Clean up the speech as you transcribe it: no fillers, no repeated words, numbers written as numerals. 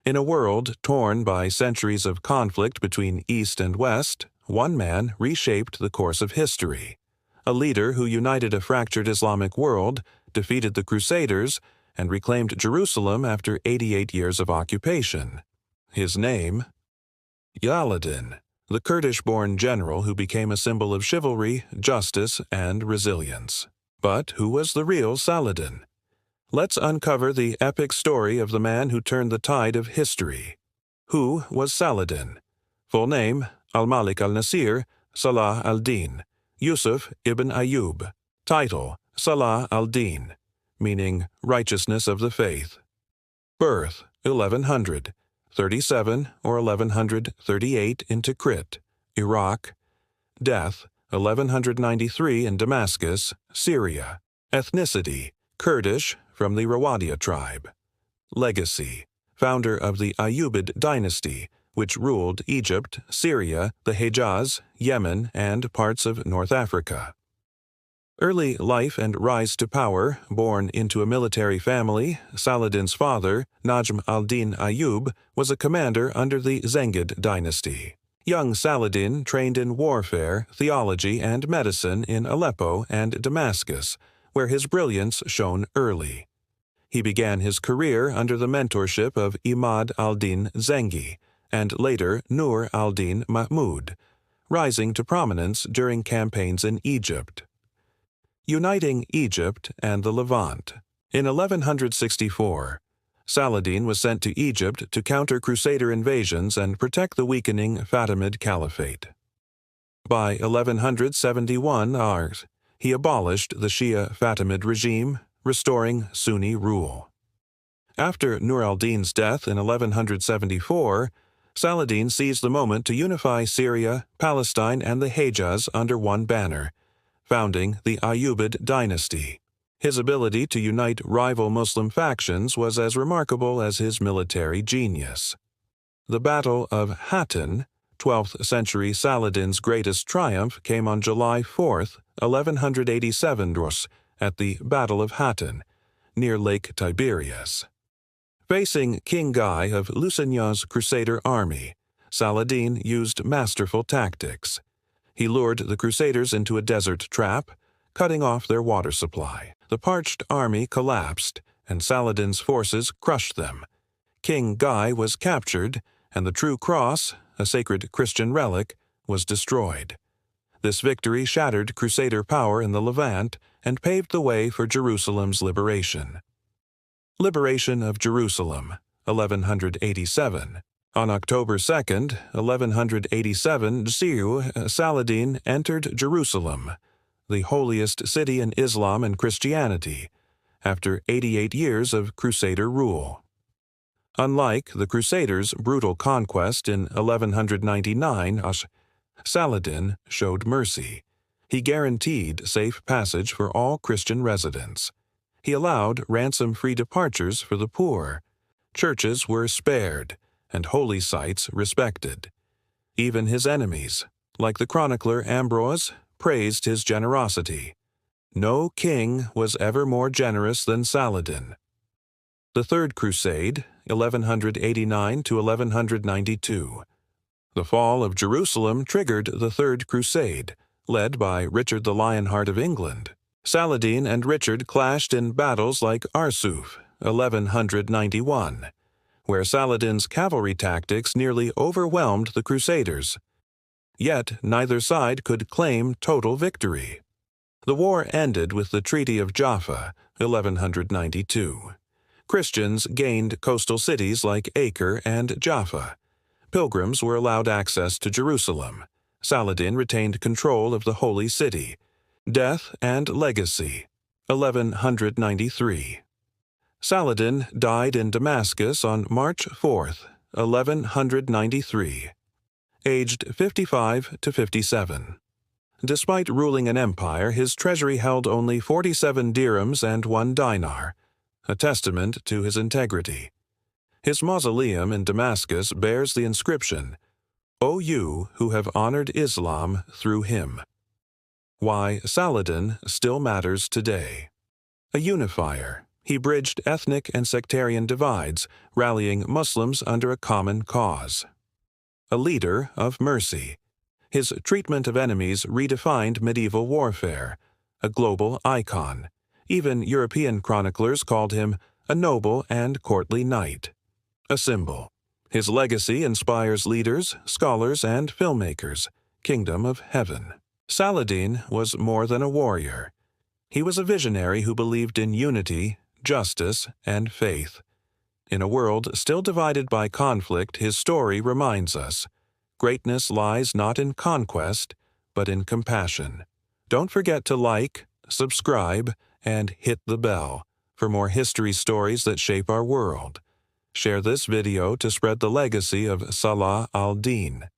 In a world torn by centuries of conflict between East and West, one man reshaped the course of history. A leader who united a fractured Islamic world, defeated the Crusaders, and reclaimed Jerusalem after 88 years of occupation. His name? Saladin, the Kurdish-born general who became a symbol of chivalry, justice, and resilience. But who was the real Saladin? Let's uncover the epic story of the man who turned the tide of history. Who was Saladin? Full name, Al-Malik al-Nasir, Salah al-Din, Yusuf ibn Ayyub. Title, Salah al-Din, meaning righteousness of the faith. Birth, 1137 or 1138 in Tikrit, Iraq. Death, 1193 in Damascus, Syria. Ethnicity, Kurdish, from the Rawadiya tribe. Legacy, founder of the Ayyubid dynasty, which ruled Egypt, Syria, the Hejaz, Yemen, and parts of North Africa. Early life and rise to power. Born into a military family, Saladin's father, Najm al-Din Ayyub, was a commander under the Zengid dynasty. Young Saladin trained in warfare, theology, and medicine in Aleppo and Damascus, where his brilliance shone early. He began his career under the mentorship of Imad al-Din Zengi, and later Nur al-Din Mahmud, rising to prominence during campaigns in Egypt. Uniting Egypt and the Levant. In 1164, Saladin was sent to Egypt to counter Crusader invasions and protect the weakening Fatimid Caliphate. By 1171, he abolished the Shia Fatimid regime, restoring Sunni rule. After Nur al-Din's death in 1174, Saladin seized the moment to unify Syria, Palestine, and the Hejaz under one banner, founding the Ayyubid dynasty. His ability to unite rival Muslim factions was as remarkable as his military genius. The Battle of Hattin, 12th century Saladin's greatest triumph, came on July 4, 1187, at the Battle of Hattin, near Lake Tiberias. Facing King Guy of Lusignan's Crusader army, Saladin used masterful tactics. He lured the Crusaders into a desert trap, cutting off their water supply. The parched army collapsed, and Saladin's forces crushed them. King Guy was captured, and the True Cross, a sacred Christian relic, was destroyed. This victory shattered Crusader power in the Levant and paved the way for Jerusalem's liberation. Liberation of Jerusalem, 1187. On October 2, 1187, Saladin entered Jerusalem, the holiest city in Islam and Christianity, after 88 years of Crusader rule. Unlike the Crusaders' brutal conquest in 1199, Saladin showed mercy. He guaranteed safe passage for all Christian residents. He allowed ransom-free departures for the poor. Churches were spared, and holy sites respected. Even his enemies, like the chronicler Ambrose, praised his generosity. No king was ever more generous than Saladin. The Third Crusade, 1189 to 1192. The fall of Jerusalem triggered the Third Crusade, led by Richard the Lionheart of England. Saladin and Richard clashed in battles like Arsuf, 1191, where Saladin's cavalry tactics nearly overwhelmed the Crusaders. Yet neither side could claim total victory. The war ended with the Treaty of Jaffa, 1192. Christians gained coastal cities like Acre and Jaffa. Pilgrims were allowed access to Jerusalem. Saladin retained control of the Holy City. Death and legacy, 1193. Saladin died in Damascus on March 4, 1193, aged 55 to 57. Despite ruling an empire, his treasury held only 47 dirhams and 1 dinar, a testament to his integrity. His mausoleum in Damascus bears the inscription, "O you who have honored Islam through him." Why Saladin still matters today. A unifier, He bridged ethnic and sectarian divides, rallying Muslims under a common cause. A leader of mercy. His treatment of enemies redefined medieval warfare, a global icon. Even European chroniclers called him a noble and courtly knight. A symbol. His legacy inspires leaders, scholars, and filmmakers. Kingdom of Heaven. Saladin was more than a warrior. He was a visionary who believed in unity, justice, and faith. In a world still divided by conflict, his story reminds us, greatness lies not in conquest, but in compassion. Don't forget to like, subscribe, and hit the bell for more history stories that shape our world. Share this video to spread the legacy of Salah al-Din.